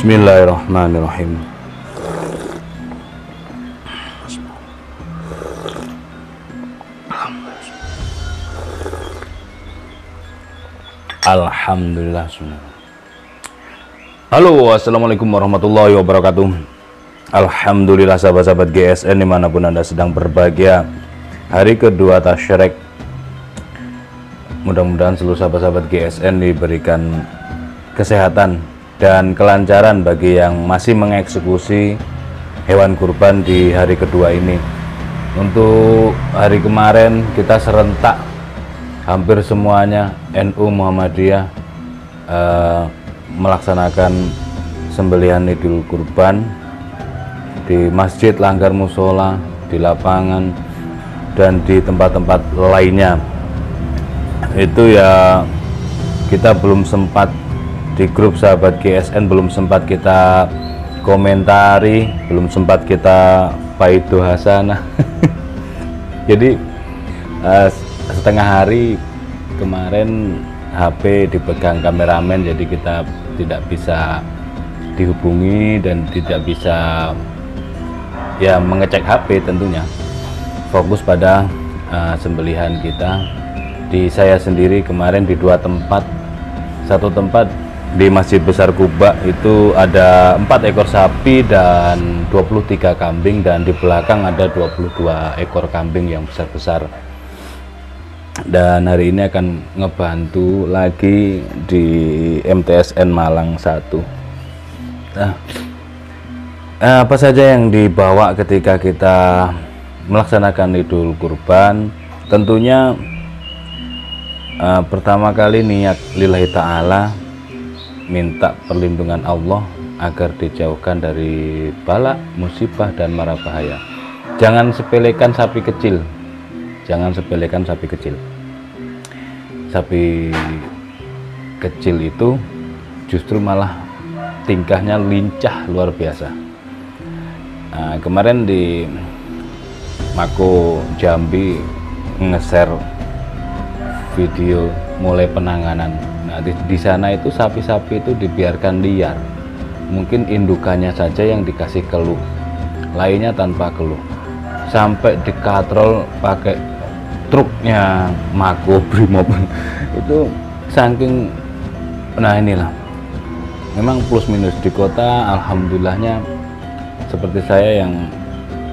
Bismillahirrahmanirrahim. Alhamdulillah. Halo, assalamualaikum warahmatullahi wabarakatuh. Alhamdulillah sahabat-sahabat GSN dimanapun anda sedang berbahagia. Hari kedua tasyrik, mudah-mudahan seluruh sahabat-sahabat GSN diberikan kesehatan dan kelancaran bagi yang masih mengeksekusi hewan kurban di hari kedua ini. Untuk hari kemarin kita serentak hampir semuanya NU Muhammadiyah melaksanakan sembelihan Idul Kurban di Masjid Langgar Musola, di lapangan, dan di tempat-tempat lainnya. Itu ya, kita belum sempat di grup sahabat GSN, belum sempat kita komentari, belum sempat kita faidu hasanah. Jadi setengah hari kemarin HP dipegang kameramen, jadi kita tidak bisa dihubungi dan tidak bisa ya mengecek HP tentunya. Fokus pada sembelihan kita. Di saya sendiri kemarin di dua tempat. Satu tempat di Masjid Besar Kuba itu ada 4 ekor sapi dan 23 kambing, dan di belakang ada 22 ekor kambing yang besar-besar. Dan hari ini akan ngebantu lagi di MTSN Malang 1. Nah, apa saja yang dibawa ketika kita melaksanakan Idul Kurban? Tentunya pertama kali niat lillahi ta'ala, minta perlindungan Allah agar dijauhkan dari bala, musibah, dan mara bahaya. Jangan sepelekan sapi kecil. Jangan sepelekan sapi kecil. Sapi kecil itu justru malah tingkahnya lincah luar biasa. Nah, kemarin di Mako Jambi nge-share video mulai penanganan. Nah, di sana itu sapi-sapi itu dibiarkan liar. Mungkin indukannya saja yang dikasih keluh, lainnya tanpa keluh. Sampai dikatrol pakai truknya Mako Brimob. Itu saking, nah inilah memang plus minus di kota. Alhamdulillahnya seperti saya yang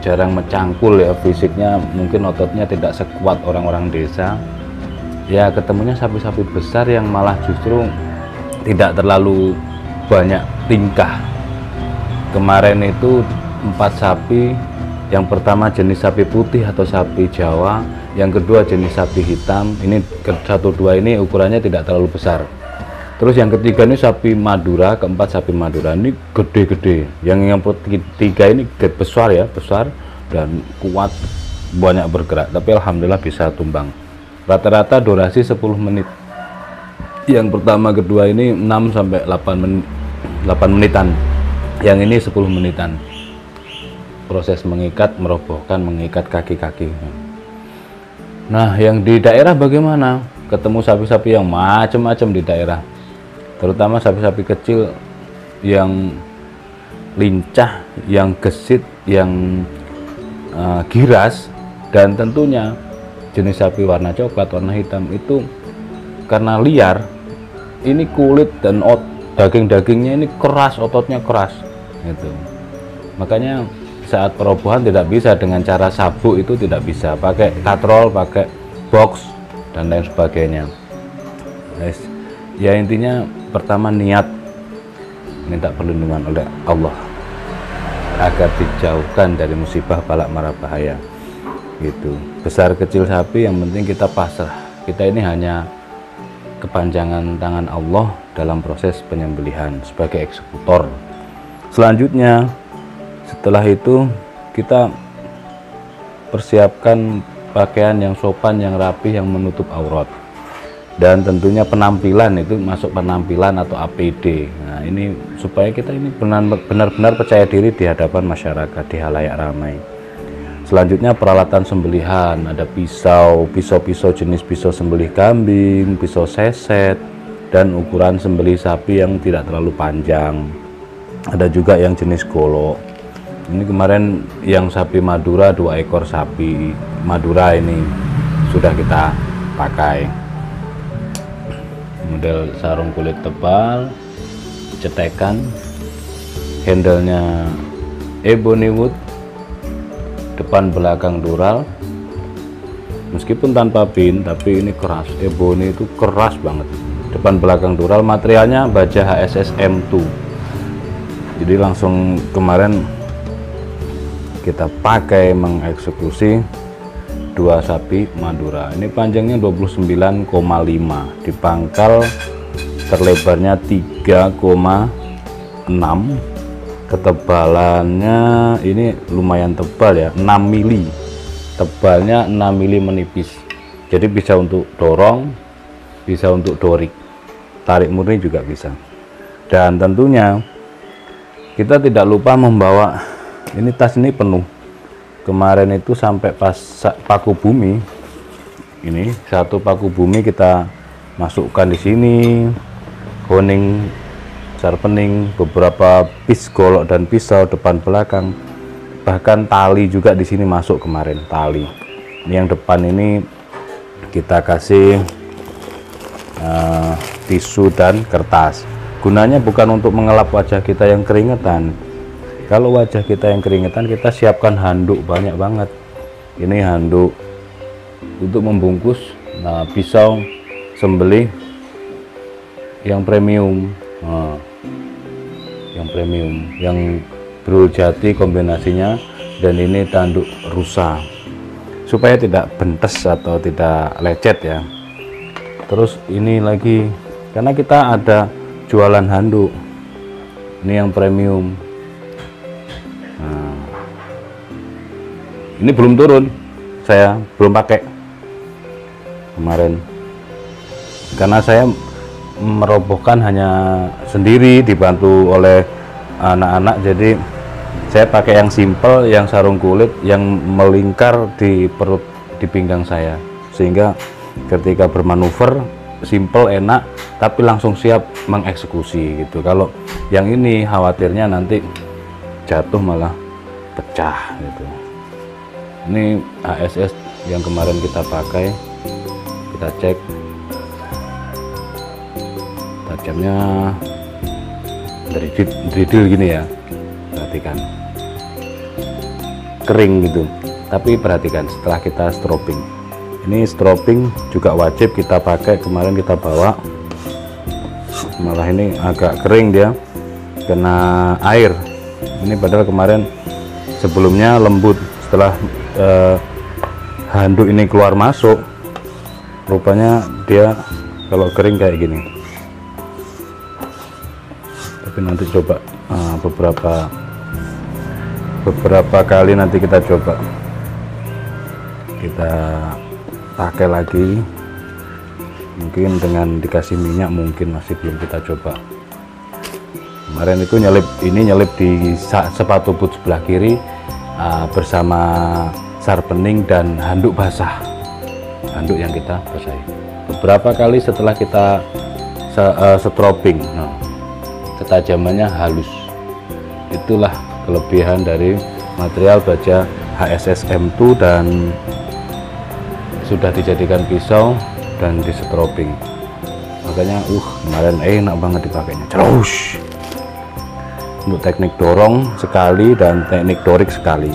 jarang mencangkul ya fisiknya, mungkin ototnya tidak sekuat orang-orang desa, ya ketemunya sapi-sapi besar yang malah justru tidak terlalu banyak tingkah. Kemarin itu 4 sapi. Yang pertama jenis sapi putih atau sapi Jawa, yang kedua jenis sapi hitam. Ini 1-2 ini ukurannya tidak terlalu besar. Terus yang ketiga ini sapi Madura, keempat sapi Madura. Ini gede-gede. Yang ketiga ini besar ya, besar dan kuat, banyak bergerak. Tapi alhamdulillah bisa tumbang. Rata-rata durasi 10 menit. Yang pertama kedua ini 6 sampai 8 menitan. Yang ini 10 menitan. Proses mengikat, merobohkan, mengikat kaki-kaki. Nah, yang di daerah bagaimana? Ketemu sapi-sapi yang macam-macam di daerah. Terutama sapi-sapi kecil yang lincah, yang gesit, yang giras, dan tentunya jenis sapi warna coklat, warna hitam itu karena liar, ini kulit dan daging-dagingnya ini keras, ototnya keras gitu. Makanya saat perobohan tidak bisa dengan cara sabuk, itu tidak bisa pakai katrol, pakai box dan lain sebagainya. Ya intinya pertama niat minta perlindungan oleh Allah agar dijauhkan dari musibah, balak, mara bahaya gitu. Besar kecil sapi yang penting kita pasrah. Kita ini hanya kepanjangan tangan Allah dalam proses penyembelihan sebagai eksekutor. Selanjutnya setelah itu kita persiapkan pakaian yang sopan, yang rapi, yang menutup aurat. Dan tentunya penampilan itu masuk penampilan atau APD. Nah, ini supaya kita ini benar-benar percaya diri di hadapan masyarakat, di halayak ramai. Selanjutnya peralatan sembelihan, ada pisau jenis pisau sembelih kambing, pisau seset, dan ukuran sembelih sapi yang tidak terlalu panjang. ada juga yang jenis golok. Ini kemarin yang sapi Madura, 2 ekor sapi Madura ini sudah kita pakai. Model sarung kulit tebal, cetekan, handle-nya ebony wood, depan belakang dural. Meskipun tanpa pin, tapi ini keras. Ebony itu keras banget. Depan belakang dural, materialnya baja HSS M2. Jadi langsung kemarin kita pakai mengeksekusi 2 sapi Madura. Ini panjangnya 29,5, di pangkal terlebarnya 3,6, ketebalannya ini lumayan tebal ya, 6 mili, tebalnya 6 mili menipis. Jadi bisa untuk dorong, bisa untuk dorik, tarik murni juga bisa. Dan tentunya kita tidak lupa membawa, ini tas ini penuh. Kemarin itu sampai pas paku bumi, ini 1 paku bumi kita masukkan di sini, honing, sharpening, beberapa piece golok dan pisau depan belakang, bahkan tali juga di sini masuk kemarin, tali. Ini yang depan ini kita kasih tisu dan kertas. Gunanya bukan untuk mengelap wajah kita yang keringetan. Kalau wajah kita yang keringetan, kita siapkan handuk banyak banget. Ini handuk untuk membungkus. Nah, pisau sembelih yang premium, yang brul jati kombinasinya, dan ini tanduk rusa supaya tidak bentes atau tidak lecet ya. Terus ini lagi, karena kita ada jualan handuk, ini yang premium. Nah, ini belum turun, saya belum pakai kemarin karena saya merobohkan hanya sendiri, dibantu oleh anak-anak. Jadi saya pakai yang simple, yang sarung kulit yang melingkar di perut, di pinggang saya, sehingga ketika bermanuver simple, enak, tapi langsung siap mengeksekusi gitu. Kalau yang ini khawatirnya nanti jatuh malah pecah gitu. Ini HSS yang kemarin kita pakai, kita cek tajamnya dari dridil gini ya, perhatikan kering gitu. Tapi perhatikan setelah kita stropping, ini stropping juga wajib kita pakai. Kemarin kita bawa, malah ini agak kering dia, kena air. Ini padahal kemarin sebelumnya lembut. Setelah handuk ini keluar masuk, rupanya dia kalau kering kayak gini. Tapi nanti coba beberapa kali nanti kita coba, kita pakai lagi, mungkin dengan dikasih minyak, mungkin masih belum kita coba. Kemarin itu nyelip di sepatu boot sebelah kiri bersama sharpening dan handuk basah, handuk yang kita basahi. Beberapa kali setelah kita stropping, ketajamannya halus. Itulah kelebihan dari material baja HSS M2 dan sudah dijadikan pisau dan di stropping. Makanya kemarin enak banget dipakainya. Terus untuk teknik dorong sekali dan teknik dorik sekali.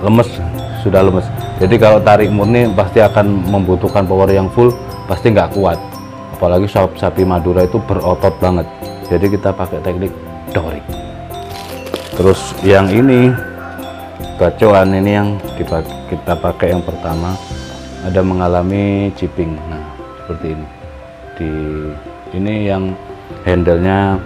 Lemes, sudah lemes. Jadi kalau tarik murni pasti akan membutuhkan power yang full, pasti nggak kuat. Apalagi sapi Madura itu berotot banget. Jadi kita pakai teknik dorik. Terus yang ini bacoan ini yang kita pakai yang pertama, ada mengalami chipping. Nah, seperti ini. Ini yang handle-nya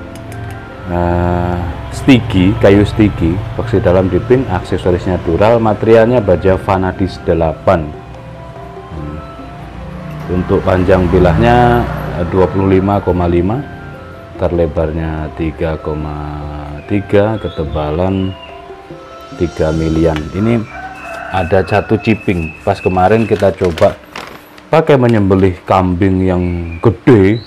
sticky, kayu sticky, boksi dalam dipin, aksesorisnya dural, materialnya baja Vanadis 8. Untuk panjang bilahnya 25,5, terlebarnya 3,3, ketebalan 3 milian. Ini ada satu chipping. Pas kemarin kita coba pakai menyembelih kambing yang gede,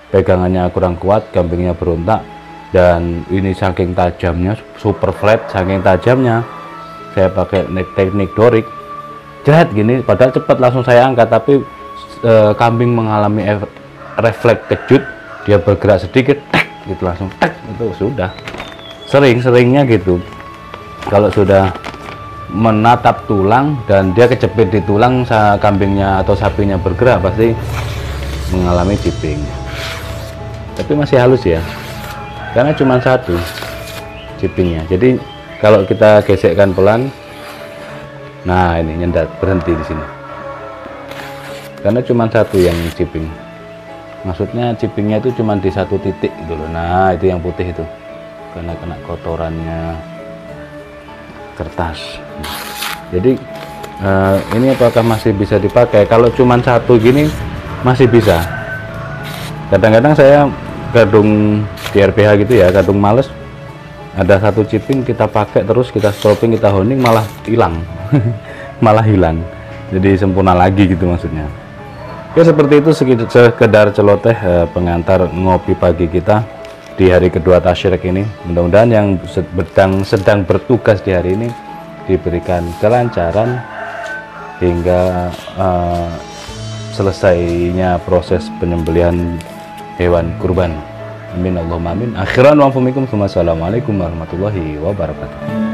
pegangannya kurang kuat, kambingnya berontak. Dan ini saking tajamnya, super flat, saking tajamnya saya pakai teknik dorik, jret gini, padahal cepat langsung saya angkat, tapi kambing mengalami refleks kejut, dia bergerak sedikit, gitu langsung, itu sudah. Seringnya gitu, kalau sudah menatap tulang dan dia kejepit di tulang, kambingnya atau sapinya bergerak, pasti mengalami chipping. Tapi masih halus ya, karena cuma satu chippingnya. Jadi kalau kita gesekkan pelan, nah ini nyendat, berhenti di sini, karena cuma satu yang chipping. Maksudnya chippingnya itu cuma di satu titik gitu loh. Nah itu yang putih itu, karena kena kotorannya kertas. Jadi ini apakah masih bisa dipakai? Kalau cuma satu gini masih bisa. Kadang-kadang saya kadung di RPH gitu ya, kadung males, ada satu chipping kita pakai terus, kita stopping, kita honing, malah hilang. Malah hilang, jadi sempurna lagi gitu maksudnya. Oke, seperti itu sekedar celoteh pengantar ngopi pagi kita di hari kedua tasyrik ini. Mudah-mudahan yang sedang bertugas di hari ini diberikan kelancaran hingga selesainya proses penyembelihan hewan kurban. Amin Allahumma amin. Akhiran wa afumikum. Wassalamualaikum warahmatullahi wabarakatuh.